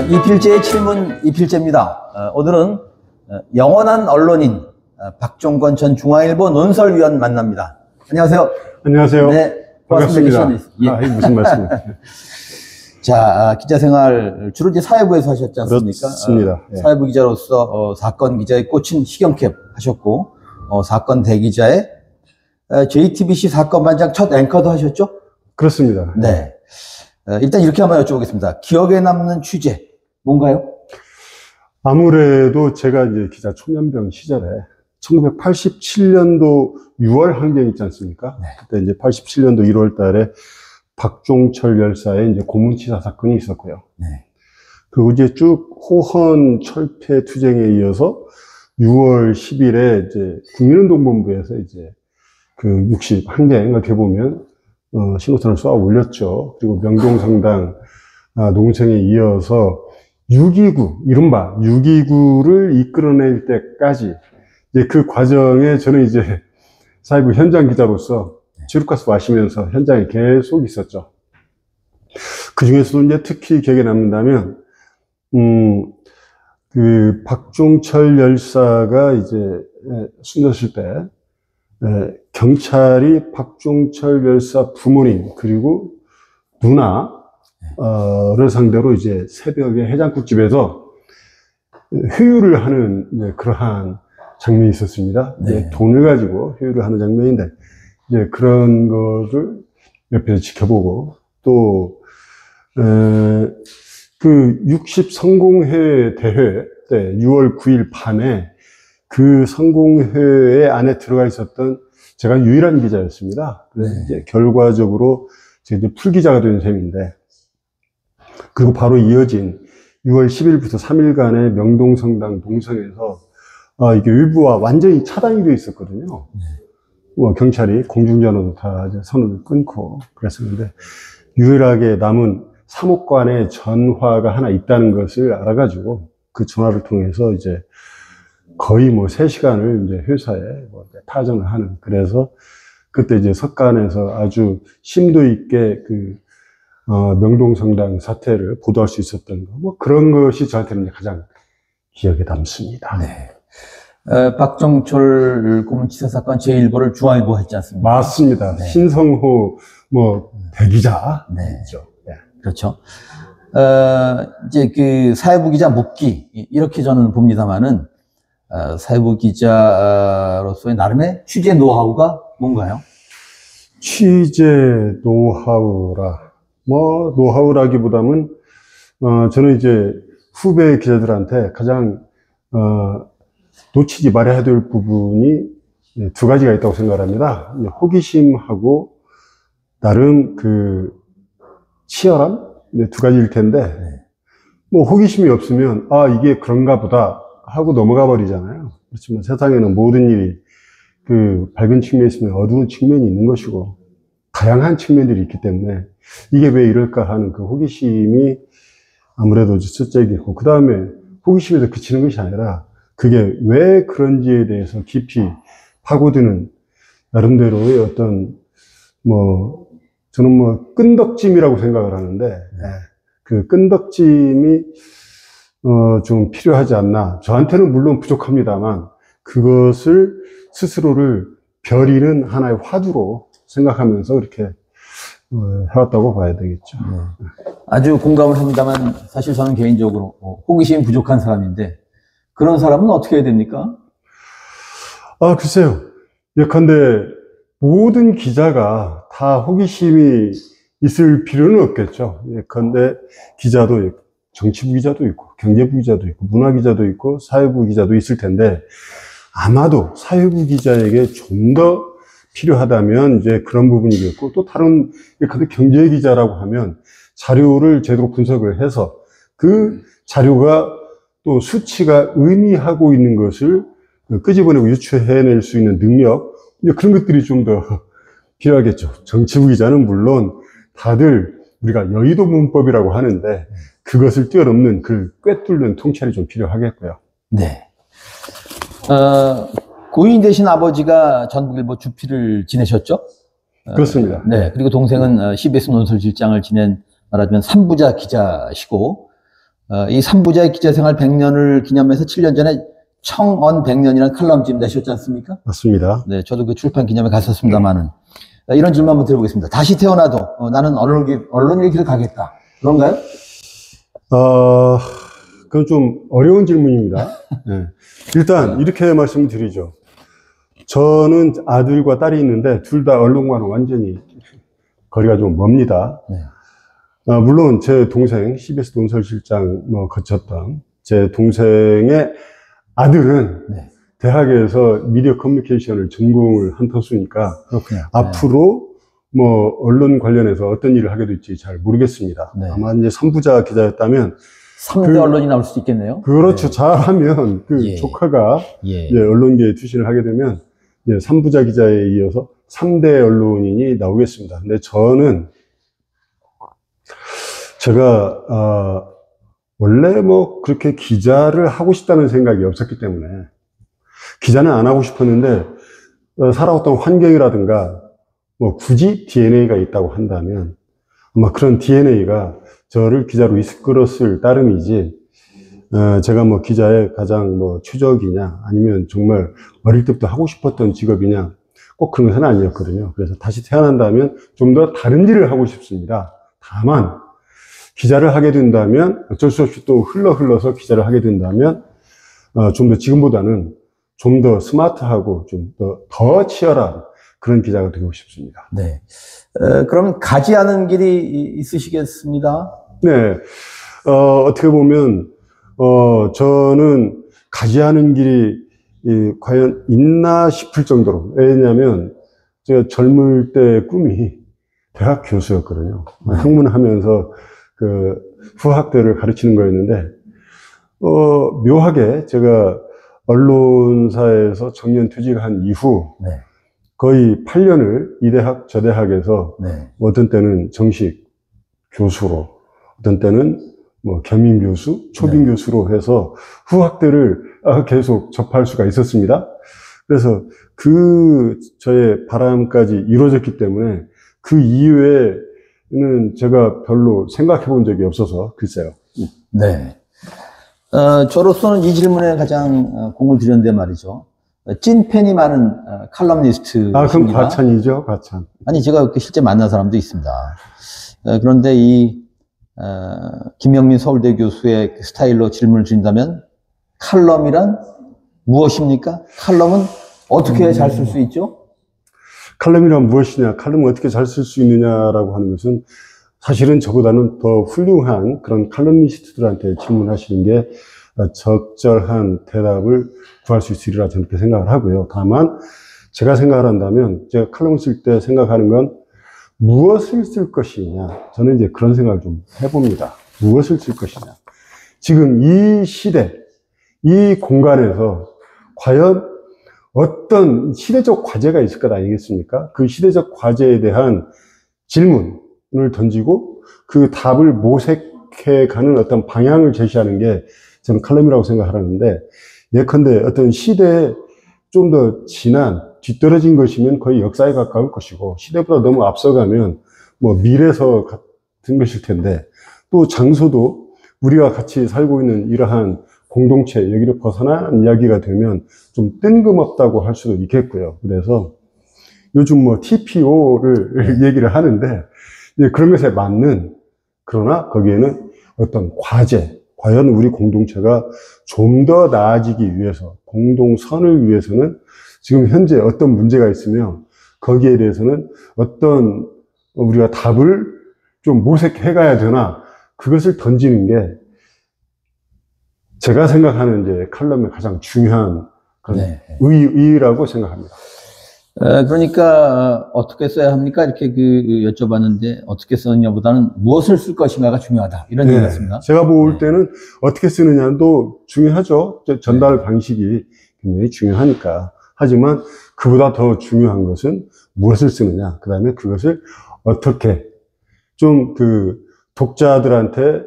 이필재의 질문 이필재입니다. 오늘은 영원한 언론인 박종건 전 중앙일보 논설위원 만납니다. 안녕하세요. 안녕하세요. 네, 반갑습니다. 예. 무슨 말씀입니까? 자, 기자 생활 주로 이제 사회부에서 하셨지 않습니까? 그렇습니다. 사회부 기자로서 사건 기자에 꽂힌 시경캡 하셨고, 사건 대기자의 JTBC 사건반장 첫 앵커도 하셨죠? 그렇습니다. 네. 일단 이렇게 한번 여쭤보겠습니다. 기억에 남는 취재 뭔가요? 아무래도 제가 이제 기자 초년병 시절에 1987년도 6월 항쟁 있지 않습니까? 네. 그때 이제 87년도 1월 달에 박종철 열사의 이제 고문치사 사건이 있었고요. 네. 그리고 이제 쭉 호헌 철폐 투쟁에 이어서 6월 10일에 이제 국민운동본부에서 이제 그 60 항쟁 어떻게 보면 신호탄을 쏘아 올렸죠. 그리고 명동성당 농성에 이어서 6.29, 이른바 6.29를 이끌어낼 때까지 이제 그 과정에 저는 이제 사회부 현장 기자로서 지루가스 마시면서 현장에 계속 있었죠. 그 중에서도 이제 특히 기억에 남는다면, 그 박종철 열사가 이제 숨졌을 때, 경찰이 박종철 열사 부모님 그리고 누나를 상대로 이제 새벽에 해장국집에서 회유를 하는 그러한 장면이 있었습니다. 네. 돈을 가지고 회유를 하는 장면인데 이제 그런 거를 옆에서 지켜보고 또 그 60 성공회 대회 때 6월 9일 밤에 그 성공회에 안에 들어가 있었던 제가 유일한 기자였습니다. 그래서 네. 이제 결과적으로 제가 이제 풀기자가 된 셈인데, 그리고 바로 이어진 6월 10일부터 3일간의 명동성당 동성에서 이게 외부와 완전히 차단이 되어 있었거든요. 뭐 경찰이 공중전화도 다 이제 선을 끊고 그랬었는데, 유일하게 남은 사목관에 전화가 하나 있다는 것을 알아가지고 그 전화를 통해서 이제 거의 뭐 3시간을 이제 회사에 타전을 하는, 그래서 그때 이제 석간에서 아주 심도 있게 그 명동성당 사태를 보도할 수 있었던 거, 뭐 그런 것이 저한테는 가장 기억에 남습니다. 네. 박종철 고문치사 사건 제1보를 중앙일보 했지 않습니까? 맞습니다. 네. 신성호 뭐 대기자. 네. 있죠. 네. 그렇죠. 이제 그 사회부 기자 묵기 이렇게 저는 봅니다만은 사회부 기자로서의 나름의 취재 노하우가 뭔가요? 취재 노하우라, 뭐 노하우라기보다는 저는 이제 후배 기자들한테 가장 놓치지 말아야 될 부분이 두 가지가 있다고 생각합니다. 호기심하고 나름 그 치열함, 두 가지일 텐데, 뭐 호기심이 없으면 이게 그런가 보다 하고 넘어가 버리잖아요. 그렇지만 세상에는 모든 일이 그 밝은 측면이 있으면 어두운 측면이 있는 것이고 다양한 측면들이 있기 때문에 이게 왜 이럴까 하는 그 호기심이 아무래도 첫째이고, 그 다음에 호기심에서 그치는 것이 아니라 그게 왜 그런지에 대해서 깊이 파고드는 나름대로의 어떤 저는 끈덕짐이라고 생각을 하는데, 그 끈덕짐이 좀 필요하지 않나. 저한테는 물론 부족합니다만 그것을 스스로를 벼리는 하나의 화두로 생각하면서 그렇게 해왔다고 봐야 되겠죠. 네. 아주 공감을 합니다만 사실 저는 개인적으로 호기심이 부족한 사람인데 그런 사람은 어떻게 해야 됩니까? 글쎄요. 예컨대 모든 기자가 다 호기심이 있을 필요는 없겠죠. 예컨대 기자도 있고, 정치부 기자도 있고, 경제부 기자도 있고, 문화 기자도 있고, 사회부 기자도 있을 텐데, 아마도 사회부 기자에게 좀 더 필요하다면 이제 그런 부분이겠고, 또 다른 예컨대 경제 기자라고 하면 자료를 제대로 분석을 해서 그 자료가 또 수치가 의미하고 있는 것을 끄집어내고 유추해낼 수 있는 능력, 그런 것들이 좀 더 필요하겠죠. 정치부 기자는 물론 다들 우리가 여의도 문법이라고 하는데 그것을 뛰어넘는 그 꿰뚫는 통찰이 좀 필요하겠고요. 네. 고인 되신 아버지가 전북일보 주필을 지내셨죠? 그렇습니다. 네. 그리고 동생은 CBS 논설실장을 지낸 말하자면 3부자 기자시고 이 삼부자의 기자생활 100년을 기념해서 7년 전에 청언 100년이라는 칼럼집 내셨지 않습니까? 맞습니다. 네, 저도 그 출판 기념회 갔었습니다만은. 이런 질문 한번 드려보겠습니다. 다시 태어나도 나는 언론의 길을 가겠다. 그런가요? 그건 좀 어려운 질문입니다. 네. 일단 이렇게 말씀을 드리죠. 저는 아들과 딸이 있는데 둘 다 언론과는 완전히 거리가 좀 멉니다. 네. 물론 제 동생, CBS 논설실장 거쳤던 제 동생의 아들은 네. 대학에서 미디어 커뮤니케이션을 전공을 한 터수니까 그렇군요. 앞으로 언론 관련해서 어떤 일을 하게 될지 잘 모르겠습니다. 네. 아마 이제 선부자 기자였다면 3대 언론이 나올 수도 있겠네요. 그렇죠. 네. 잘하면 예. 조카가 예. 이제 언론계에 투신을 하게 되면 이제 3부자 기자에 이어서 3대 언론인이 나오겠습니다. 근데 저는 제가 원래 그렇게 기자를 하고 싶다는 생각이 없었기 때문에 기자는 안 하고 싶었는데 살아왔던 환경이라든가 굳이 DNA가 있다고 한다면 아마 그런 DNA가 저를 기자로 이끌었을 따름이지 제가 기자의 가장 최적이냐 아니면 정말 어릴 때부터 하고 싶었던 직업이냐 꼭 그런 것은 아니었거든요. 그래서 다시 태어난다면 좀 더 다른 일을 하고 싶습니다. 다만 기자를 하게 된다면 어쩔 수 없이 또 흘러서 기자를 하게 된다면 좀 더 지금보다는 좀 더 스마트하고 좀 더 치열한 그런 기자가 되고 싶습니다. 네. 그러면 가지 않은 길이 있으시겠습니다? 네. 어떻게 보면 저는 가지 않은 길이 과연 있나 싶을 정도로, 왜냐하면 제가 젊을 때 꿈이 대학 교수였거든요. 학문하면서 그 후학들을 가르치는 거였는데 묘하게 제가 언론사에서 정년 퇴직한 이후 네. 거의 8년을 이 대학 저 대학에서 네. 어떤 때는 정식 교수로, 어떤 때는 겸임 교수, 초빙 네. 교수로 해서 후학들을 계속 접할 수가 있었습니다. 그래서 저의 바람까지 이루어졌기 때문에 그 이후에는 제가 별로 생각해 본 적이 없어서 글쎄요. 네. 저로서는 이 질문에 가장 공을 들였는데 말이죠. 찐팬이 많은 칼럼니스트입니다. 그럼 과찬이죠, 과찬. 아니, 제가 실제 만난 사람도 있습니다. 그런데 김영민 서울대 교수의 스타일로 질문을 드린다면 칼럼이란 무엇입니까? 칼럼은 어떻게 잘 쓸 수 있죠? 칼럼이란 무엇이냐, 칼럼을 어떻게 잘 쓸 수 있느냐라고 하는 것은 사실은 저보다는 더 훌륭한 그런 칼럼니스트들한테 질문하시는 게 적절한 대답을 구할 수 있으리라 저는 그렇게 생각을 하고요. 다만 제가 생각을 한다면 제가 칼럼을 쓸 때 생각하는 건 무엇을 쓸 것이냐, 저는 이제 그런 생각을 좀 해봅니다. 무엇을 쓸 것이냐. 지금 이 시대, 이 공간에서 과연 어떤 시대적 과제가 있을 것 아니겠습니까? 그 시대적 과제에 대한 질문을 던지고 그 답을 모색해가는 어떤 방향을 제시하는 게 저는 칼럼이라고 생각하는데, 예컨대 어떤 시대에 좀 더 지난, 뒤떨어진 것이면 거의 역사에 가까울 것이고, 시대보다 너무 앞서가면 미래서 같은 것일 텐데, 또 장소도 우리가 같이 살고 있는 이러한 공동체, 여기를 벗어난 이야기가 되면 좀 뜬금없다고 할 수도 있겠고요. 그래서 요즘 TPO를 얘기를 하는데, 그런 것에 맞는, 그러나 거기에는 어떤 과제, 과연 우리 공동체가 좀 더 나아지기 위해서, 공동선을 위해서는 지금 현재 어떤 문제가 있으면 거기에 대해서는 어떤 우리가 답을 좀 모색해 가야 되나, 그것을 던지는 게 제가 생각하는 이제 칼럼의 가장 중요한 그런 네. 의의라고 생각합니다. 그러니까 어떻게 써야 합니까? 이렇게 여쭤봤는데 어떻게 쓰느냐보다는 무엇을 쓸 것인가가 중요하다. 이런 얘기 같습니다. 제가 볼 때는 어떻게 쓰느냐도 중요하죠. 전달 방식이 굉장히 중요하니까. 하지만 그보다 더 중요한 것은 무엇을 쓰느냐. 그 다음에 그것을 어떻게 좀 독자들한테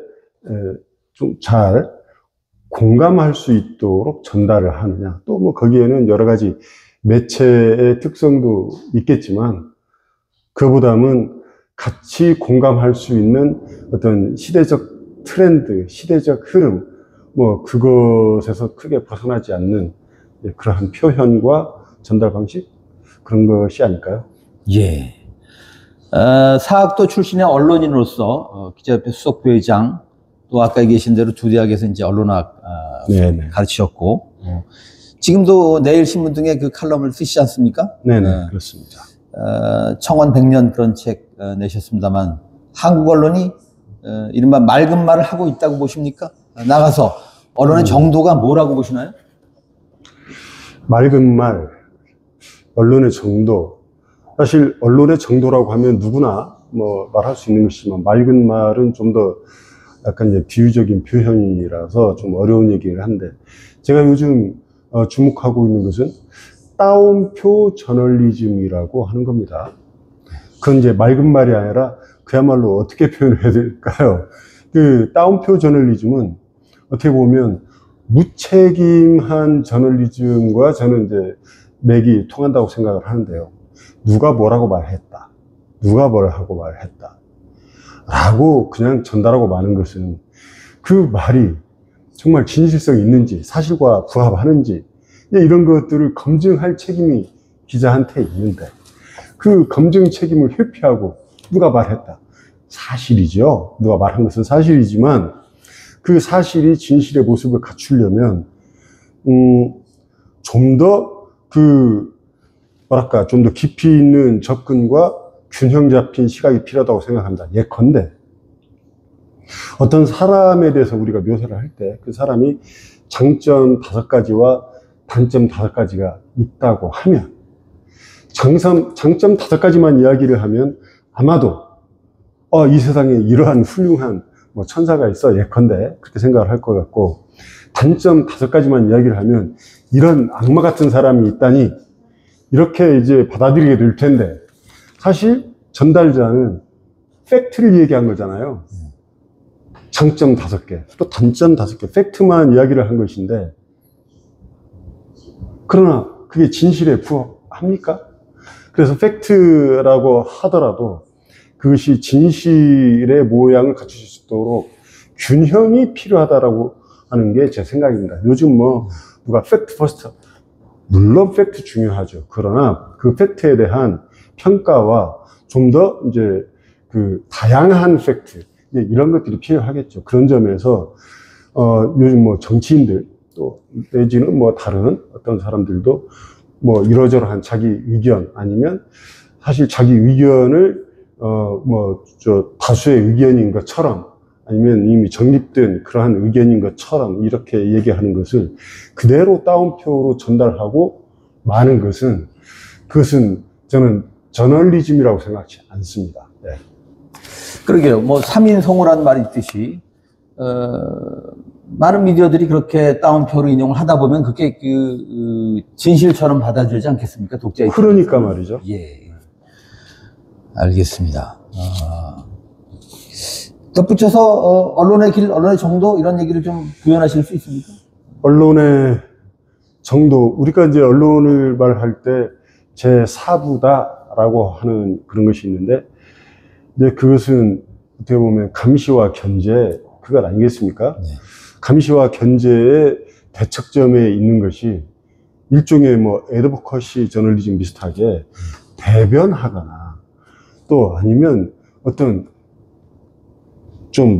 좀 잘 공감할 수 있도록 전달을 하느냐. 또 거기에는 여러 가지 매체의 특성도 있겠지만, 그보다는 같이 공감할 수 있는 어떤 시대적 트렌드, 시대적 흐름, 뭐 그것에서 크게 벗어나지 않는 그러한 표현과 전달 방식, 그런 것이 아닐까요? 예. 사학도 출신의 언론인으로서 기자협회 수석 부회장, 또 아까 계신 대로 두 대학에서 이제 언론학 네네. 가르치셨고, 지금도 내일신문 등의 그 칼럼을 쓰시지 않습니까? 네네, 그렇습니다. 청원 100년 그런 책 내셨습니다만, 한국 언론이 이른바 맑은 말을 하고 있다고 보십니까? 나가서 언론의 정도가 뭐라고 보시나요? 맑은 말, 언론의 정도. 사실 언론의 정도라고 하면 누구나 뭐 말할 수 있는 것이지만, 맑은 말은 좀 더 약간 이제 비유적인 표현이라서 좀 어려운 얘기를 한데, 제가 요즘 주목하고 있는 것은 따옴표 저널리즘이라고 하는 겁니다. 그건 이제 맑은 말이 아니라 그야말로 어떻게 표현해야 될까요? 그 따옴표 저널리즘은 어떻게 보면 무책임한 저널리즘과 저는 이제 맥이 통한다고 생각을 하는데요. 누가 뭐라고 말했다, 누가 뭐라고 말했다 라고 그냥 전달하고 마는 것은 그 말이 정말 진실성이 있는지, 사실과 부합하는지, 이런 것들을 검증할 책임이 기자한테 있는데, 그 검증 책임을 회피하고 누가 말했다, 사실이죠. 누가 말한 것은 사실이지만 그 사실이 진실의 모습을 갖추려면 좀 더 좀 더 깊이 있는 접근과 균형 잡힌 시각이 필요하다고 생각합니다. 예컨대 어떤 사람에 대해서 우리가 묘사를 할 때 그 사람이 장점 5가지와 단점 5가지가 있다고 하면, 장점 5가지만 이야기를 하면 아마도 이 세상에 이러한 훌륭한 뭐 천사가 있어, 예컨대 그렇게 생각을 할 것 같고, 단점 5가지만 이야기를 하면 이런 악마 같은 사람이 있다니 이렇게 이제 받아들이게 될 텐데, 사실 전달자는 팩트를 얘기한 거잖아요. 장점 5개, 또 단점 5개, 팩트만 이야기를 한 것인데, 그러나 그게 진실에 부합합니까? 그래서 팩트라고 하더라도 그것이 진실의 모양을 갖추실 수 있도록 균형이 필요하다라고 하는 게 제 생각입니다. 요즘 뭐 누가 팩트 퍼스트, 물론 팩트 중요하죠. 그러나 그 팩트에 대한 평가와 좀 더 이제 그 다양한 팩트, 이런 것들이 필요하겠죠. 그런 점에서 요즘 뭐 정치인들, 또 내지는 뭐 다른 어떤 사람들도 뭐 이러저러한 자기 의견, 아니면 사실 자기 의견을 다수의 의견인 것처럼, 아니면 이미 정립된 그러한 의견인 것처럼 이렇게 얘기하는 것을 그대로 따옴표로 전달하고 많은 것은, 그것은 저는 저널리즘이라고 생각하지 않습니다. 네. 그러게요. 뭐 3인송우라는 말이 있듯이 많은 미디어들이 그렇게 따옴표로 인용을 하다 보면 그게 그 진실처럼 받아들이지 않겠습니까? 독자의 그러니까 말이죠. 예, 알겠습니다. 덧붙여서 언론의 길, 언론의 정도, 이런 얘기를 좀 구현하실 수 있습니까? 언론의 정도, 우리가 이제 언론을 말할 때 제4부다라고 하는 그런 것이 있는데, 이제 그것은 어떻게 보면 감시와 견제, 그것 아니겠습니까? 네. 감시와 견제의 대척점에 있는 것이 일종의 뭐 애드보커시 저널리즘 비슷하게 대변하거나, 또 아니면 어떤 좀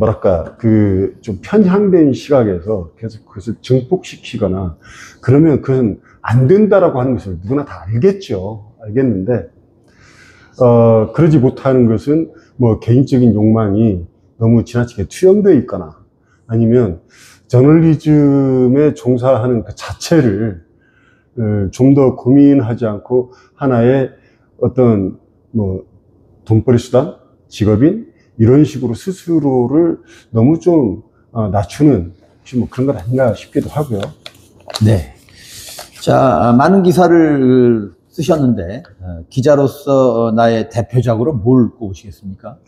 좀 편향된 시각에서 계속 그것을 증폭시키거나, 그러면 그것은 안 된다라고 하는 것을 누구나 다 알겠죠. 알겠는데, 그러지 못하는 것은 뭐 개인적인 욕망이 너무 지나치게 투영되어 있거나, 아니면 저널리즘에 종사하는 그 자체를 좀 더 고민하지 않고 하나의 어떤 뭐 돈벌이 수단, 직업인, 이런 식으로 스스로를 너무 좀 낮추는 뭐 그런 것 아닌가 싶기도 하고요. 네. 자, 많은 기사를 쓰셨는데 기자로서 나의 대표작으로 뭘 꼽으시겠습니까?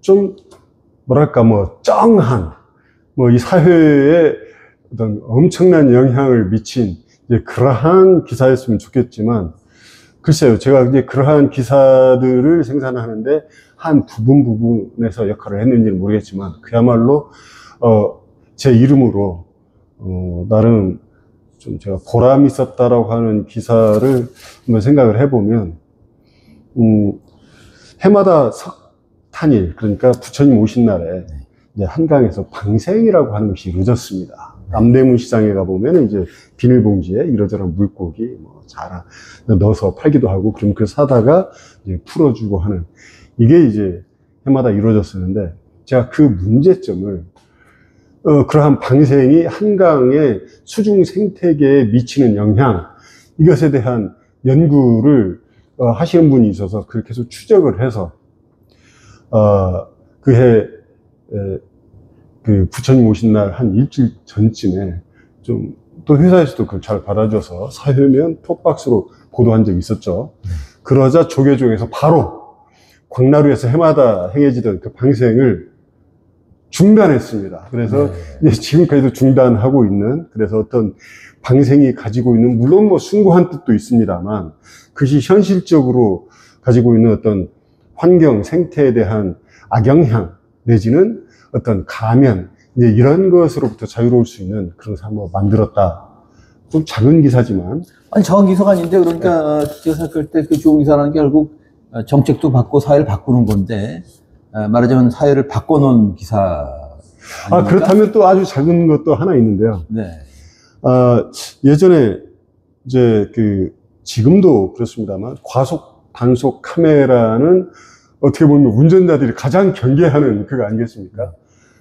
좀 쩡한 이 사회에 어떤 엄청난 영향을 미친 이제 그러한 기사였으면 좋겠지만, 글쎄요, 제가 이제 그러한 기사들을 생산하는데 한 부분에서 역할을 했는지는 모르겠지만, 그야말로, 제 이름으로, 나름 좀 제가 보람 있었다라고 하는 기사를 한번 생각을 해보면, 해마다 석탄일, 그러니까 부처님 오신 날에 이제 한강에서 방생이라고 하는 것이 이루어졌습니다. 남대문 시장에 가보면 이제 비닐봉지에 이러저런 물고기 뭐 자라 넣어서 팔기도 하고, 그럼 그 사다가 이제 풀어주고 하는, 이게 이제 해마다 이루어졌었는데, 제가 그 문제점을 그러한 방생이 한강의 수중 생태계에 미치는 영향, 이것에 대한 연구를 하시는 분이 있어서 그렇게 해서 추적을 해서 그해 그 부처님 오신 날 한 일주일 전쯤에 좀 또 회사에서도 그걸 잘 받아줘서 사회면 톡박스로 보도한 적이 있었죠. 그러자 조계종에서 바로 광나루에서 해마다 행해지던 그 방생을 중단했습니다. 그래서 이제 지금까지도 중단하고 있는, 그래서 어떤 방생이 가지고 있는, 물론 뭐 숭고한 뜻도 있습니다만, 그것이 현실적으로 가지고 있는 어떤 환경, 생태에 대한 악영향, 내지는 어떤 가면, 이제 이런 것으로부터 자유로울 수 있는 그런 삶을 만들었다. 좀 작은 기사지만. 아니, 작은 기사가 아닌데, 그러니까, 제가 생각할 때 그 좋은 기사라는 게 결국 정책도 바꾸고 사회를 바꾸는 건데, 말하자면 사회를 바꿔놓은 기사. 아닙니까? 그렇다면 또 아주 작은 것도 하나 있는데요. 네. 예전에 이제 지금도 그렇습니다만, 과속, 단속 카메라는 어떻게 보면 운전자들이 가장 경계하는 그거 아니겠습니까?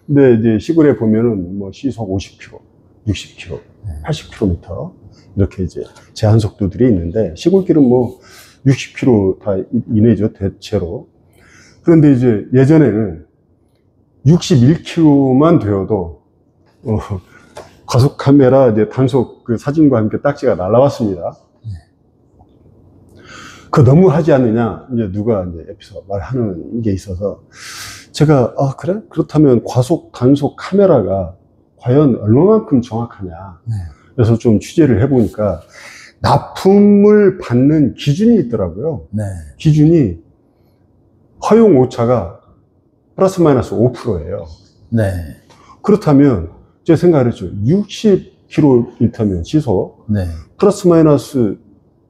근데 이제 시골에 보면은 뭐 시속 50km, 60km, 80km 이렇게 이제 제한 속도들이 있는데, 시골길은 뭐 60km 다 이내죠, 대체로. 그런데 이제 예전에는 61km만 되어도 과속 카메라 이제 단속 그 사진과 함께 딱지가 날라왔습니다. 그 너무 하지 않느냐, 이제 누가 이제 옆에서 말하는 게 있어서, 제가 그래? 그렇다면 과속 단속 카메라가 과연 얼마만큼 정확하냐. 그래서 좀 취재를 해보니까 납품을 받는 기준이 있더라고요. 네. 기준이 허용 오차가 플러스 마이너스 5%예요. 네. 그렇다면 제가 생각을 했죠. 60km면 시속, 네. 플러스 마이너스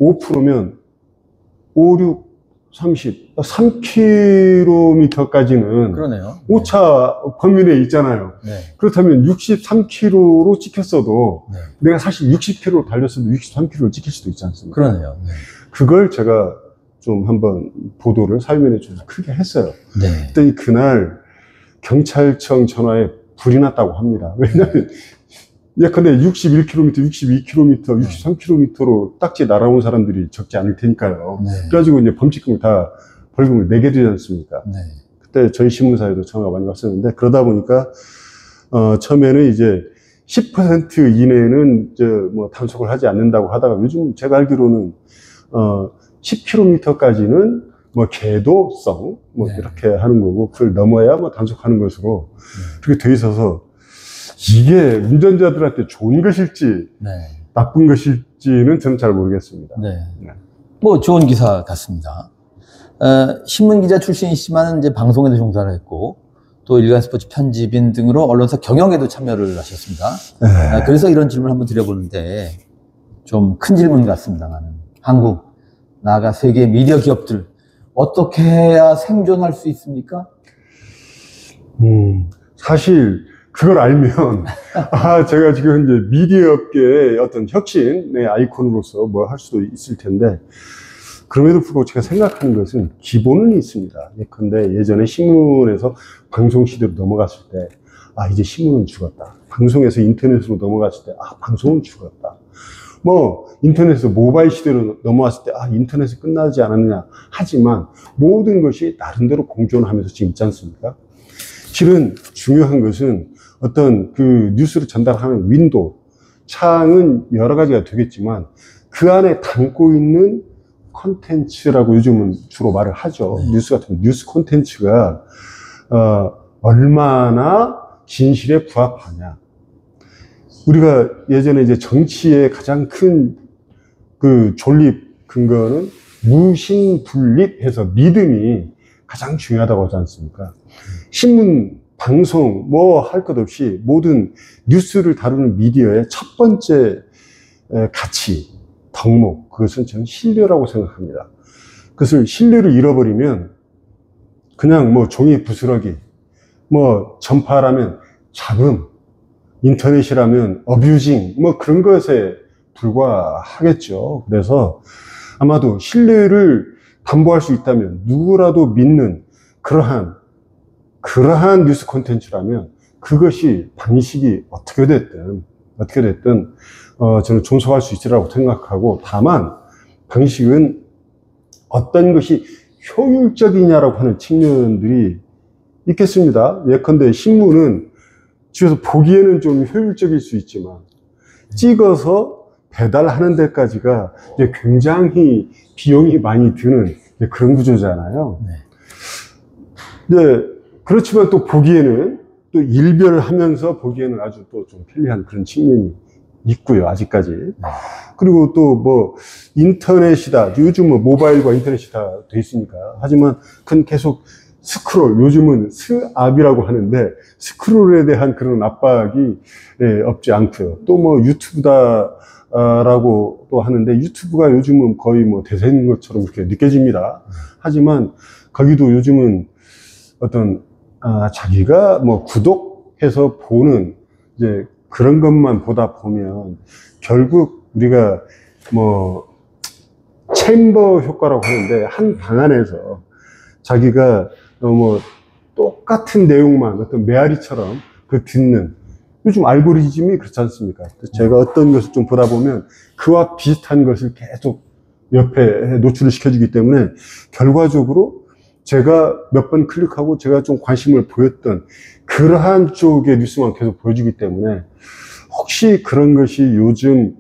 5%면 5, 6, 30, 3km까지는 그러네요. 오차 범위 내에 있잖아요. 네. 그렇다면 63km로 찍혔어도 네. 내가 사실 60km로 달렸어도 63km를 찍힐 수도 있지 않습니까? 그러네요. 네. 그걸 제가 좀 한번 보도를 사회면에 좀 크게 했어요. 네. 그랬더니 그날 경찰청 전화에 불이 났다고 합니다. 왜냐하면 예컨대 61km, 62km, 63km로 딱지 날아온 사람들이 적지 않을 테니까요. 네. 그래가지고 이제 범칙금을 다 벌금을 내게 되지 않습니까? 네. 그때 저희 신문사에도 전화가 많이 왔었는데, 그러다 보니까 처음에는 이제 10% 이내는 뭐 단속을 하지 않는다고 하다가, 요즘 제가 알기로는 10km까지는 뭐 계도성 뭐 네. 이렇게 하는 거고, 그걸 넘어야 뭐 단속하는 것으로 그렇게 돼 있어서, 이게 운전자들한테 좋은 것일지 네. 나쁜 것일지는 저는 잘 모르겠습니다. 네. 뭐 좋은 기사 같습니다. 신문 기자 출신이시지만 이제 방송에도 종사를 했고, 또 일간 스포츠 편집인 등으로 언론사 경영에도 참여를 하셨습니다. 그래서 이런 질문을 한번 드려보는데, 좀 큰 질문 같습니다만, 한국, 나아가 세계 미디어 기업들 어떻게 해야 생존할 수 있습니까? 사실 그걸 알면 제가 지금 이제 미디어 업계의 어떤 혁신의 아이콘으로서 뭐 할 수도 있을 텐데, 그럼에도 불구하고 제가 생각하는 것은 기본은 있습니다. 예컨대 예전에 신문에서 방송 시대로 넘어갔을 때, 이제 신문은 죽었다. 방송에서 인터넷으로 넘어갔을 때, 방송은 죽었다. 뭐 인터넷에서 모바일 시대로 넘어왔을 때, 인터넷이 끝나지 않았느냐. 하지만 모든 것이 나름대로 공존하면서 지금 있지 않습니까? 실은 중요한 것은 어떤 그 뉴스를 전달하는 윈도우, 창은 여러 가지가 되겠지만, 그 안에 담고 있는 콘텐츠라고 요즘은 주로 말을 하죠. 뉴스 같은 뉴스 콘텐츠가 얼마나 진실에 부합하냐. 우리가 예전에 이제 정치의 가장 큰 그 존립 근거는 무신분립해서 믿음이 가장 중요하다고 하지 않습니까? 신문, 방송, 뭐 할 것 없이 모든 뉴스를 다루는 미디어의 첫 번째 가치, 덕목, 그것은 저는 신뢰라고 생각합니다. 그것을 신뢰를 잃어버리면 그냥 뭐 종이 부스러기, 뭐 전파라면 잡음, 인터넷이라면 어뷰징, 뭐 그런 것에 불과하겠죠. 그래서 아마도 신뢰를 담보할 수 있다면 누구라도 믿는 그러한 뉴스 콘텐츠라면 그것이 방식이 어떻게 됐든 저는 존속할 수 있으라고 생각하고, 다만 방식은 어떤 것이 효율적이냐라고 하는 측면들이 있겠습니다. 예컨대 신문은 집에서 보기에는 좀 효율적일 수 있지만 찍어서 배달하는 데까지가 이제 굉장히 비용이 많이 드는 그런 구조잖아요. 네. 그렇지만 또 보기에는 또 일별하면서 보기에는 아주 또 좀 편리한 그런 측면이 있고요, 아직까지. 그리고 또 뭐 인터넷이다, 요즘 뭐 모바일과 인터넷이 다 돼 있으니까. 하지만 그건 계속 스크롤, 요즘은 스압이라고 하는데 스크롤에 대한 그런 압박이 없지 않고요. 또 뭐 유튜브다 라고 또 하는데, 유튜브가 요즘은 거의 뭐 대세인 것처럼 그렇게 느껴집니다. 하지만 거기도 요즘은 어떤 자기가 뭐 구독해서 보는 이제 그런 것만 보다 보면 결국 우리가 뭐 챔버 효과라고 하는데, 한 방 안에서 자기가 뭐 똑같은 내용만 어떤 메아리처럼 그 듣는, 요즘 알고리즘이 그렇지 않습니까? 제가 어떤 것을 좀 보다 보면 그와 비슷한 것을 계속 옆에 노출을 시켜주기 때문에 결과적으로 제가 몇 번 클릭하고 제가 좀 관심을 보였던 그러한 쪽의 뉴스만 계속 보여주기 때문에, 혹시 그런 것이 요즘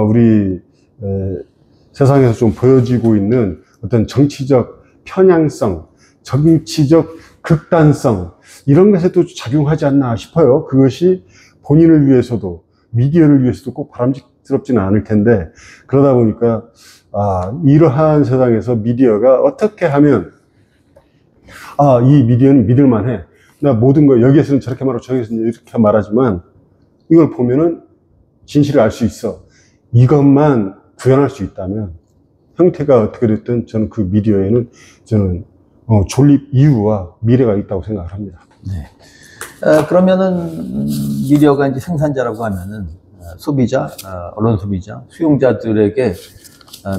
우리 세상에서 좀 보여지고 있는 어떤 정치적 편향성, 정치적 극단성, 이런 것에도 작용하지 않나 싶어요. 그것이 본인을 위해서도 미디어를 위해서도 꼭 바람직스럽지는 않을 텐데, 그러다 보니까 이러한 세상에서 미디어가 어떻게 하면 이 미디어는 믿을만해, 나 모든 거 여기에서는 저렇게 말하고 저기에서는 이렇게 말하지만 이걸 보면은 진실을 알 수 있어, 이것만 구현할 수 있다면 형태가 어떻게 됐든 저는 그 미디어에는 존립 이유와 미래가 있다고 생각을 합니다. 네. 그러면은 미디어가 이제 생산자라고 하면은 소비자, 언론 소비자, 수용자들에게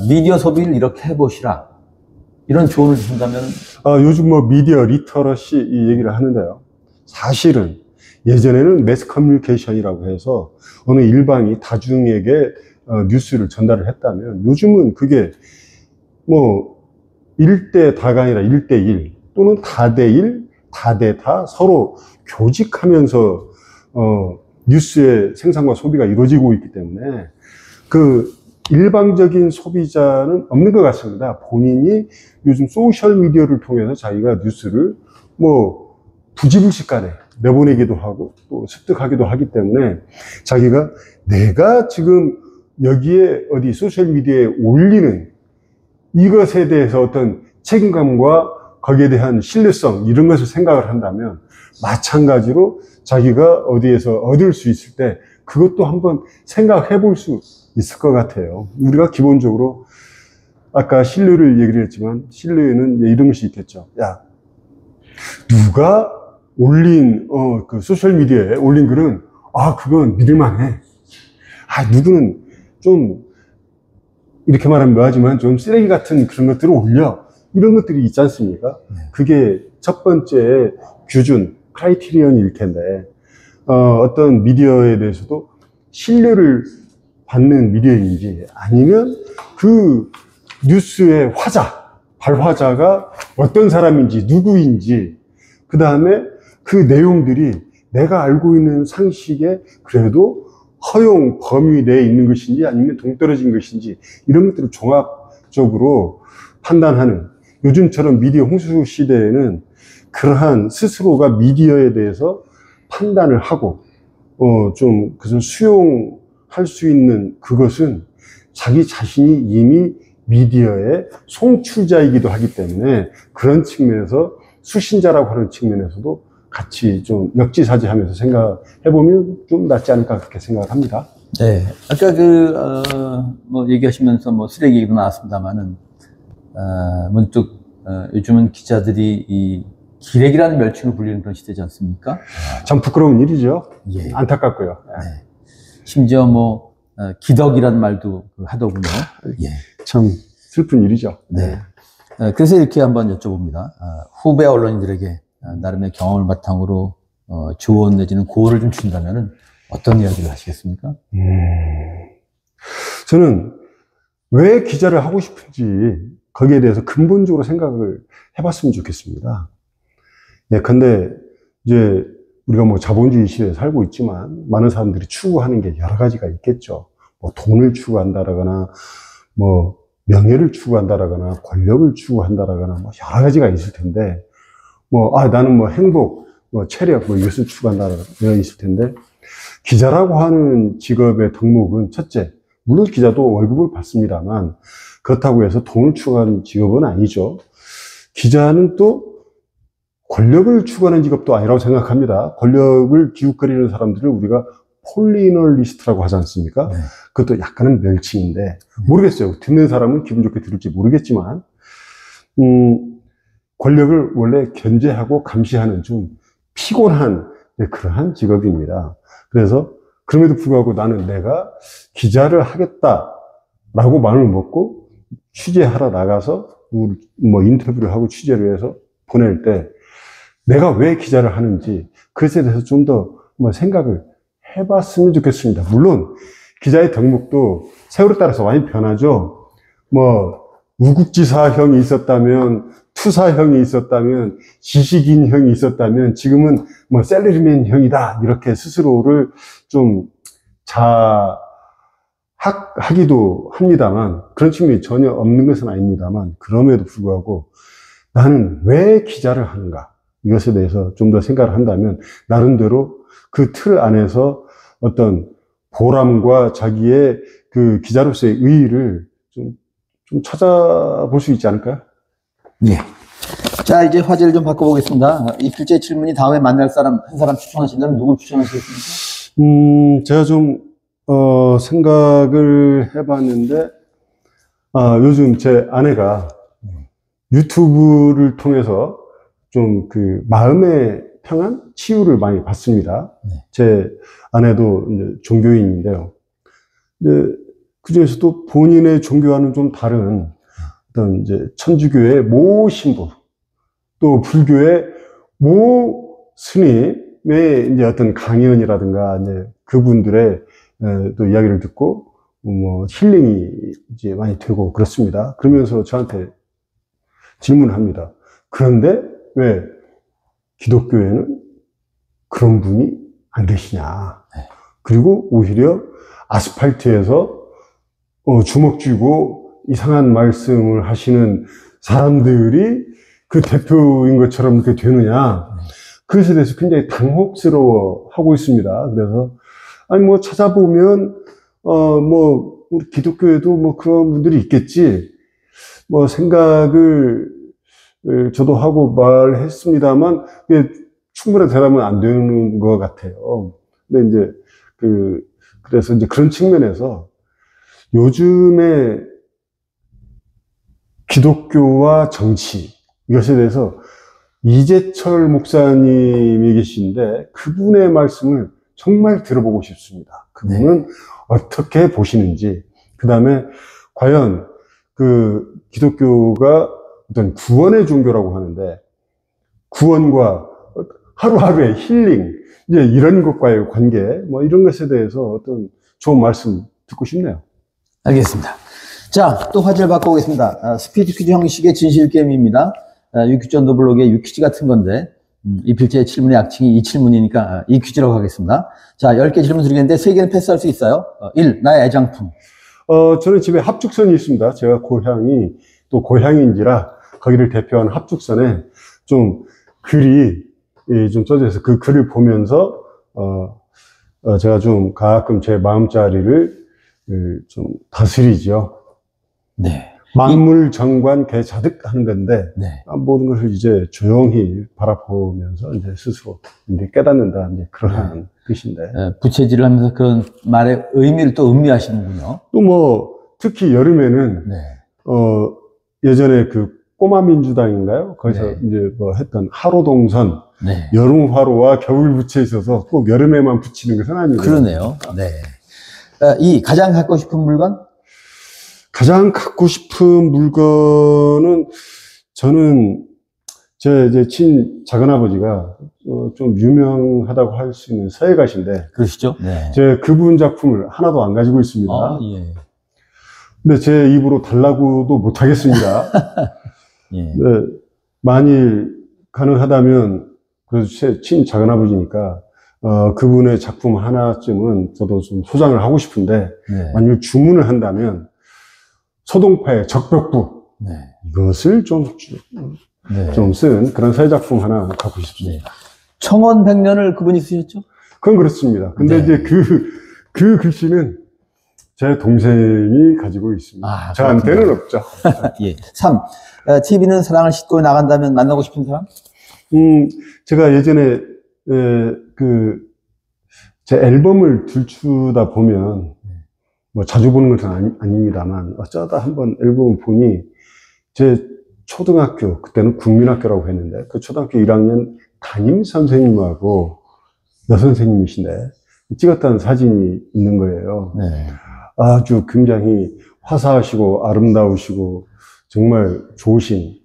미디어 소비를 이렇게 해보시라, 이런 조언을 주신다면? 요즘 뭐 미디어 리터러시 이 얘기를 하는데요. 사실은 예전에는 매스 커뮤니케이션이라고 해서 어느 일방이 다중에게 뉴스를 전달을 했다면, 요즘은 그게 뭐 1대 다가 아니라 1대1 또는 다대1, 다대다 서로 교직하면서 뉴스의 생산과 소비가 이루어지고 있기 때문에 그 일방적인 소비자는 없는 것 같습니다. 본인이 요즘 소셜미디어를 통해서 자기가 뉴스를 뭐 부지불식간에 내보내기도 하고 또 습득하기도 하기 때문에, 자기가 내가 지금 여기에 어디 소셜미디어에 올리는 이것에 대해서 어떤 책임감과 거기에 대한 신뢰성, 이런 것을 생각을 한다면 마찬가지로 자기가 어디에서 얻을 수 있을 때 그것도 한번 생각해 볼 수 있을 것 같아요. 우리가 기본적으로 아까 신뢰를 얘기를 했지만, 신뢰에는 이런 것이 있겠죠. 야, 누가 올린 그 소셜미디어에 올린 글은 그건 믿을만해. 누구는 좀 이렇게 말하면 뭐하지만 좀 쓰레기 같은 그런 것들을 올려, 이런 것들이 있지 않습니까? 그게 첫 번째 기준, 크라이테리언일 텐데, 어떤 미디어에 대해서도 신뢰를 받는 미디어인지, 아니면 그 뉴스의 발화자가 어떤 사람인지, 누구인지, 그 다음에 그 내용들이 내가 알고 있는 상식에 그래도 허용 범위 내에 있는 것인지 아니면 동떨어진 것인지, 이런 것들을 종합적으로 판단하는, 요즘처럼 미디어 홍수 시대에는 그러한 스스로가 미디어에 대해서 판단을 하고 좀 그것을 수용할 수 있는 그것은 자기 자신이 이미 미디어의 송출자이기도 하기 때문에 그런 측면에서 수신자라고 하는 측면에서도 같이 좀 역지사지하면서 생각해보면 좀 낫지 않을까 그렇게 생각합니다. 네. 아까 뭐 얘기하시면서 뭐 쓰레기 얘기도 나왔습니다만은, 문득, 요즘은 기자들이 이 기레기라는 멸칭을 불리는 그런 시대지 않습니까? 참 부끄러운 일이죠. 예. 안타깝고요. 네. 심지어 뭐, 기덕이라는 말도 하더군요. 예. 참 슬픈 일이죠. 네. 그래서 이렇게 한번 여쭤봅니다. 후배 언론인들에게 나름의 경험을 바탕으로 조언 내지는 고언을 좀 준다면은 어떤 이야기를 하시겠습니까? 저는 왜 기자를 하고 싶은지 거기에 대해서 근본적으로 생각을 해봤으면 좋겠습니다. 근데 이제 우리가 뭐 자본주의 시대에 살고 있지만 많은 사람들이 추구하는 게 여러 가지가 있겠죠. 뭐 돈을 추구한다라거나 뭐 명예를 추구한다라거나 권력을 추구한다라거나 뭐 여러 가지가 있을 텐데 나는 뭐 행복, 뭐 체력, 뭐 이것을 추구한다라거나 이런 있을 텐데 기자라고 하는 직업의 덕목은 첫째, 물론 기자도 월급을 받습니다만 그렇다고 해서 돈을 추구하는 직업은 아니죠. 기자는 또 권력을 추구하는 직업도 아니라고 생각합니다. 권력을 기웃거리는 사람들을 우리가 폴리널리스트라고 하지 않습니까? 네. 그것도 약간은 멸칭인데 모르겠어요. 듣는 사람은 기분 좋게 들을지 모르겠지만 권력을 원래 견제하고 감시하는 좀 피곤한 그러한 직업입니다. 그래서 그럼에도 불구하고 나는 내가 기자를 하겠다라고 마음을 먹고 취재하러 나가서 뭐 인터뷰를 하고 취재를 해서 보낼 때 내가 왜 기자를 하는지 그것에 대해서 좀 더 생각을 해봤으면 좋겠습니다. 물론 기자의 덕목도 세월에 따라서 많이 변하죠. 뭐 우국지사형이 있었다면, 투사형이 있었다면, 지식인형이 있었다면 지금은 뭐 셀러리맨형이다 이렇게 스스로를 좀 자학하기도 합니다만 그런 측면이 전혀 없는 것은 아닙니다만 그럼에도 불구하고 나는 왜 기자를 하는가 이것에 대해서 좀 더 생각을 한다면 나름대로 그 틀 안에서 어떤 보람과 자기의 그 기자로서의 의의를 좀 찾아볼 수 있지 않을까요? 예. 자, 이제 화제를 좀 바꿔보겠습니다. 이 필제 질문이 다음에 만날 사람, 한 사람 추천하신다면 누굴 추천하시겠습니까? 제가 좀, 생각을 해봤는데, 요즘 제 아내가 유튜브를 통해서 좀 그 마음의 평안? 치유를 많이 받습니다. 네. 제 아내도 이제 종교인인데요. 근데 그 중에서도 본인의 종교와는 좀 다른 어떤 이제 천주교의 모 신부, 또 불교의 모 스님의 이제 어떤 강연이라든가 이제 그분들의 또 이야기를 듣고 뭐 힐링이 이제 많이 되고 그렇습니다. 그러면서 저한테 질문을 합니다. 그런데 왜 기독교에는 그런 분이 안 계시냐. 그리고 오히려 아스팔트에서 주먹 쥐고 이상한 말씀을 하시는 사람들이 그 대표인 것처럼 이렇게 되느냐. 그것에 대해서 굉장히 당혹스러워 하고 있습니다. 그래서, 뭐 찾아보면, 우리 기독교에도 뭐 그런 분들이 있겠지. 뭐 생각을 저도 하고 말했습니다만, 충분한 대답은 안 되는 것 같아요. 근데 이제, 그래서 이제 그런 측면에서 요즘에 기독교와 정치, 이것에 대해서 이재철 목사님이 계신데 그분의 말씀을 정말 들어보고 싶습니다. 그분은 어떻게 보시는지, 그 다음에 과연 그 기독교가 어떤 구원의 종교라고 하는데 구원과 하루하루의 힐링, 이제 이런 것과의 관계, 뭐 이런 것에 대해서 어떤 좋은 말씀 듣고 싶네요. 알겠습니다. 자, 또 화제를 바꿔보겠습니다. 스피드 퀴즈 형식의 진실 게임입니다. 유퀴즈 블록의 유퀴즈 같은 건데, 이 필제의 질문의 약칭이 이 질문이니까 이 퀴즈라고 하겠습니다. 자, 10개 질문 드리겠는데 3개는 패스할 수 있어요. 1. 나의 애장품. 저는 집에 합죽선이 있습니다. 제가 고향이 또 고향인지라 거기를 대표하는 합죽선에 좀 글이 좀 써져 있어서 그 글을 보면서 제가 좀 가끔 제 마음자리를 좀 다스리죠. 네. 만물정관 개자득 하는 건데, 네. 모든 것을 이제 조용히 바라보면서 이제 스스로 이제 깨닫는다, 이제 그런 뜻인데. 부채질을 하면서 그런 말의 의미를 또 음미하시는군요. 또 뭐, 특히 여름에는, 네. 예전에 그 꼬마 민주당인가요? 거기서 네. 이제 뭐 했던 하로동선, 네. 여름 화로와 겨울 부채에 있어서 꼭 여름에만 붙이는 것은 아니에요. 그러네요. 네. 이 가장 갖고 싶은 물건? 가장 갖고 싶은 물건은 저는 제 이제 작은아버지가 좀 유명하다고 할 수 있는 서예가신데, 그러시죠? 네. 제 그분 작품을 하나도 안 가지고 있습니다. 예. 근데 제 입으로 달라고도 못 하겠습니다. 예. 네, 만일 가능하다면 그래도 제 작은아버지니까 그분의 작품 하나쯤은 저도 좀 소장을 하고 싶은데, 네. 만일 주문을 한다면 소동파의 적벽부, 네. 이것을 네. 좀 쓴 그런 서예 작품 하나 갖고 싶습니다. 네. 청원백년을 그분이 쓰셨죠? 그건 그렇습니다. 근데 네. 이제 그 글씨는 제 동생이 가지고 있습니다. 아, 저한테는 없죠. 예. 3. TV는 사랑을 싣고 나간다면 만나고 싶은 사람? 제가 예전에 제 앨범을 들추다 보면 뭐 자주 보는 것은 아닙니다만 어쩌다 한번 앨범을 보니 제 초등학교, 그때는 국민학교라고 했는데 그 초등학교 1학년 담임 선생님하고 여선생님이신데 찍었던 사진이 있는 거예요. 네. 아주 굉장히 화사하시고 아름다우시고 정말 좋으신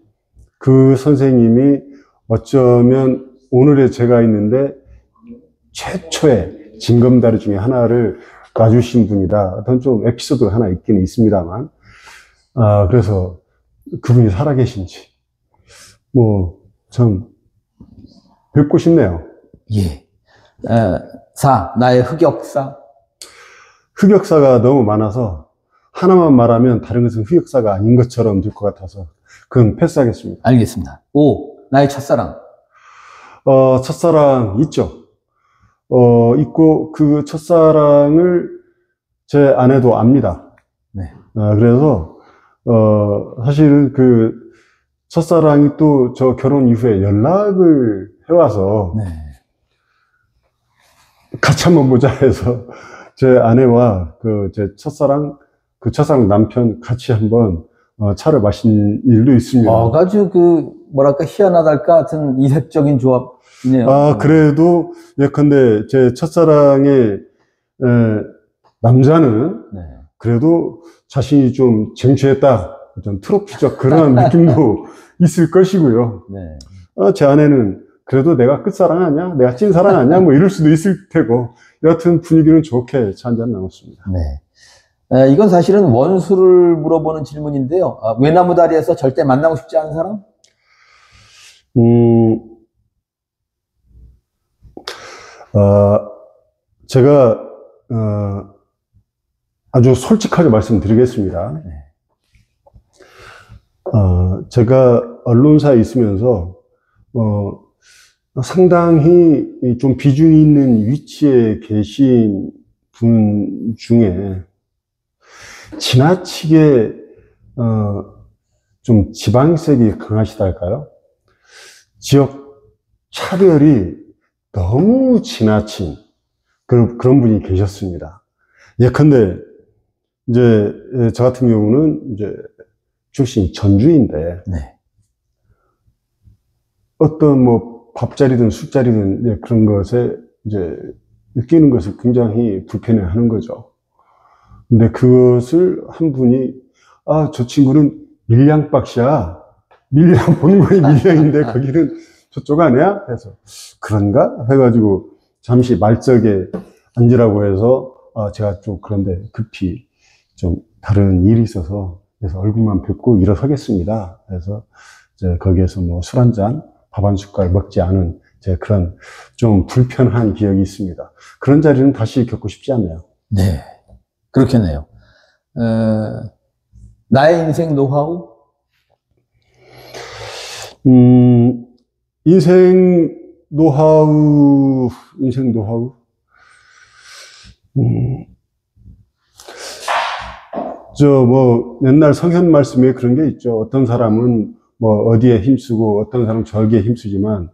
그 선생님이 어쩌면 오늘의 제가 있는데 최초의 징검다리 중에 하나를 놔주신 분이다. 어떤 좀 에피소드가 하나 있긴 있습니다만, 그래서 그분이 살아계신지 참 뵙고 싶네요. 예. 4. 나의 흑역사? 흑역사가 너무 많아서 하나만 말하면 다른 것은 흑역사가 아닌 것처럼 될 것 같아서 그건 패스하겠습니다. 알겠습니다. 5. 나의 첫사랑? 첫사랑 있죠. 있고 그 첫사랑을 제 아내도 압니다. 네. 그래서 사실은 그 첫사랑이 또 저 결혼 이후에 연락을 해와서 네. 같이 한번 보자 해서 제 아내와 제 첫사랑 남편 같이 한번 차를 마신 일도 있습니다. 아주 뭐랄까 희한하달까 같은 이색적인 조합이네요. 그래도 예컨대 제 첫사랑의 남자는 네. 그래도 자신이 좀 쟁취했다, 좀 트로피적 그런 느낌도 있을 것이고요. 네. 제 아내는 그래도 내가 끝사랑 아니야? 내가 찐사랑 아니야? 뭐 이럴 수도 있을 테고, 여하튼 분위기는 좋게 차 한잔 나눴습니다. 네. 이건 사실은 원수를 물어보는 질문인데요. 외나무다리에서 절대 만나고 싶지 않은 사람? 제가 아주 솔직하게 말씀드리겠습니다. 네. 제가 언론사에 있으면서 상당히 좀 비중이 있는 위치에 계신 분 중에 지나치게 좀 지방색이 강하시달까요? 지역 차별이 너무 지나친 그런 분이 계셨습니다. 예컨대 이제 저 같은 경우는 이제 출신이 전주인데 네. 어떤 뭐 밥자리든 술자리든 이제 그런 것에 이제 느끼는 것을 굉장히 불편해하는 거죠. 근데 그것을 한 분이 저 친구는 밀양박씨야. 본거이 밀양인데 거기는 저쪽 아니야? 해서 그런가? 해가지고 잠시 말석에 앉으라고 해서 제가 좀 그런데 급히 좀 다른 일이 있어서 그래서 얼굴만 뵙고 일어서겠습니다. 그래서 이제 거기에서 뭐 술 한 잔, 밥 한 숟갈 먹지 않은 제 그런 좀 불편한 기억이 있습니다. 그런 자리는 다시 겪고 싶지 않네요. 네. 그렇겠네요. 나의 인생 노하우? 인생 노하우. 옛날 성현 말씀에 그런 게 있죠. 어떤 사람은 어디에 힘쓰고 어떤 사람은 저기에 힘쓰지만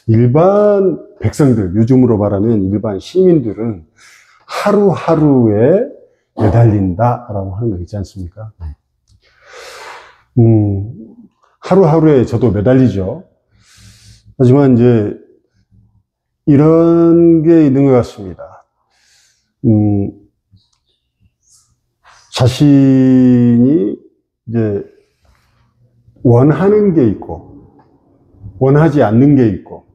일반 백성들, 요즘으로 말하면 일반 시민들은 하루하루에 매달린다라고 하는 거 있지 않습니까? 하루하루에 저도 매달리죠. 하지만 이제 이런 게 있는 것 같습니다. 자신이 이제 원하는 게 있고 원하지 않는 게 있고,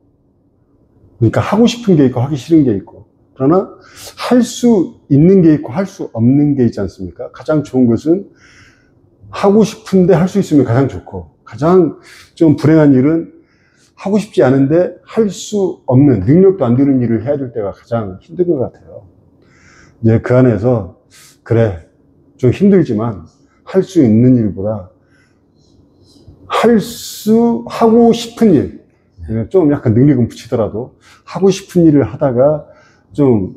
그러니까 하고 싶은 게 있고 하기 싫은 게 있고, 그러나 할 수 있는 게 있고 할 수 없는 게 있지 않습니까? 가장 좋은 것은 하고 싶은데 할 수 있으면 가장 좋고, 가장 좀 불행한 일은 하고 싶지 않은데 할 수 없는, 능력도 안 되는 일을 해야 될 때가 가장 힘든 것 같아요. 이제 그 안에서 그래, 좀 힘들지만 할 수 있는 일보다 하고 싶은 일, 좀 약간 능력은 붙이더라도 하고 싶은 일을 하다가 좀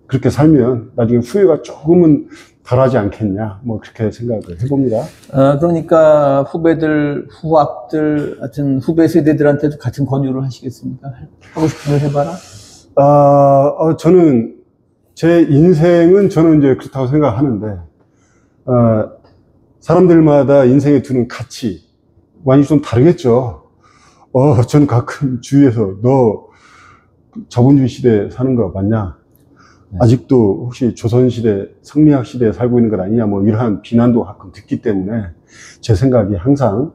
그렇게 살면 나중에 후회가 조금은 덜하지 않겠냐, 그렇게 생각을 해봅니다. 그러니까 후학들, 하여튼 후배 세대들한테도 같은 권유를 하시겠습니까? 하고 싶은 일 해봐라? 저는 제 인생은 저는 이제 그렇다고 생각하는데, 사람들마다 인생에 두는 가치 많이 좀 다르겠죠. 저는 가끔 주위에서 너 자본주의 시대에 사는 거 맞냐? 네. 아직도 혹시 조선시대, 성리학 시대에 살고 있는 건 아니냐? 이러한 비난도 가끔 듣기 때문에 제 생각이 항상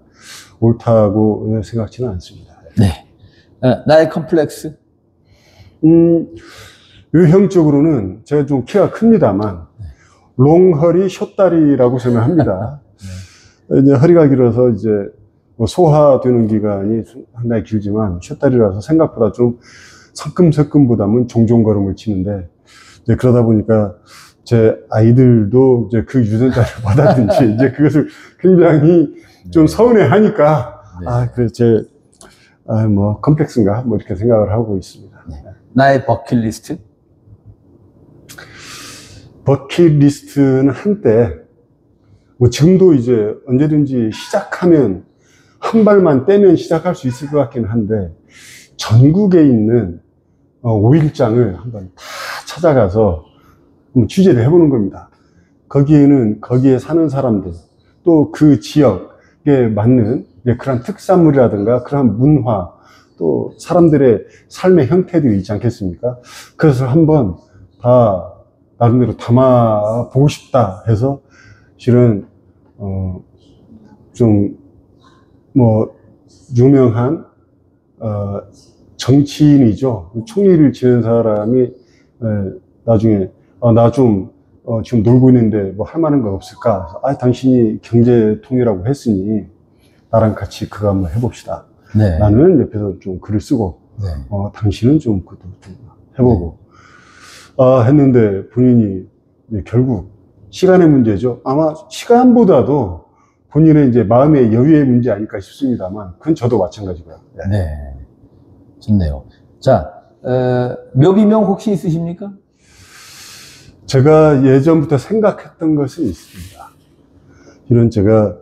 옳다고 생각지는 않습니다. 네. 나의 컴플렉스? 유형적으로는 제가 좀 키가 큽니다만, 롱허리 숏다리라고 저는 합니다. 이제 허리가 길어서 이제 소화되는 기간이 상당히 길지만 숏다리라서 생각보다 좀 성큼성큼보다는 종종걸음을 치는데, 이제 그러다 보니까 제 아이들도 이제 그 유전자를 받았든지 이제 그것을 굉장히 좀 서운해 하니까, 그래서 컴플렉스인가? 이렇게 생각을 하고 있습니다. 네. 나의 버킷리스트? 버킷리스트는 한때, 지금도 이제 언제든지 시작하면 한 발만 떼면 시작할 수 있을 것 같긴 한데, 전국에 있는 5일장을 한번 다 찾아가서 한번 취재를 해보는 겁니다. 거기에는 거기에 사는 사람들, 또 그 지역에 맞는 그런 특산물이라든가 그런 문화, 또 사람들의 삶의 형태들이 있지 않겠습니까? 그래서 한번 다 나름대로 담아보고 싶다 해서, 실은 유명한 정치인이죠. 총리를 지낸 사람이 나중에 나 좀 지금 놀고 있는데 할 만한 거 없을까? 당신이 경제통이라고 했으니 나랑 같이 그거 한번 해봅시다. 네. 나는 옆에서 좀 글을 쓰고, 네. 당신은 좀 그것도 좀 해보고. 했는데 본인이 결국 시간의 문제죠. 아마 시간보다도 본인의 이제 마음의 여유의 문제 아닐까 싶습니다만, 그건 저도 마찬가지고요. 네. 좋네요. 자, 묘비명 혹시 있으십니까? 제가 예전부터 생각했던 것은 있습니다. 이런 제가,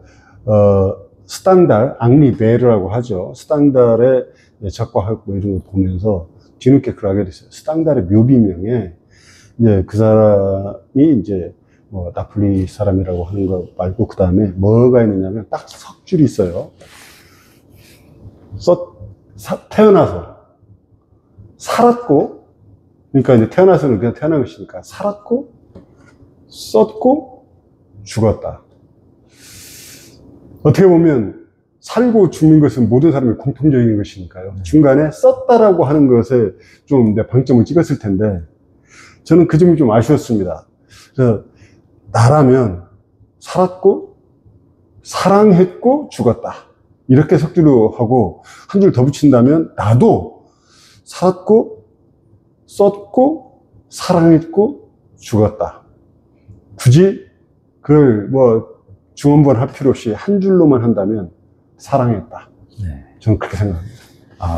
스탕달, 앙리 베르라고 하죠. 스탕달의 작가하고 이런 거 보면서 뒤늦게 그걸 하게 됐어요. 스탕달의 묘비명에, 이제 그 사람이 이제 나폴리 사람이라고 하는 거 말고, 그 다음에 뭐가 있느냐면 딱 석 줄이 있어요. 태어나서 살았고, 그러니까 이제 태어나서는 그냥 태어난 것이니까 살았고, 썼고, 죽었다. 어떻게 보면 살고 죽는 것은 모든 사람의 공통적인 것이니까요. 중간에 썼다라고 하는 것에 좀 방점을 찍었을 텐데, 저는 그 점이 좀 아쉬웠습니다. 그래서 나라면 살았고, 사랑했고, 죽었다. 이렇게 석줄로 하고, 한 줄 더 붙인다면 나도 살았고, 썼고, 사랑했고, 죽었다. 굳이 그걸 중원본 할 필요 없이 한 줄로만 한다면 사랑했다. 네. 저는 그렇게 생각합니다.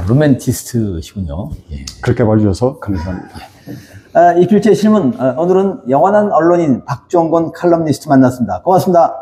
로맨티스트시군요. 예. 그렇게 봐주셔서 감사합니다. 이필재 실문, 오늘은 영원한 언론인 박종건 칼럼니스트 만났습니다. 고맙습니다.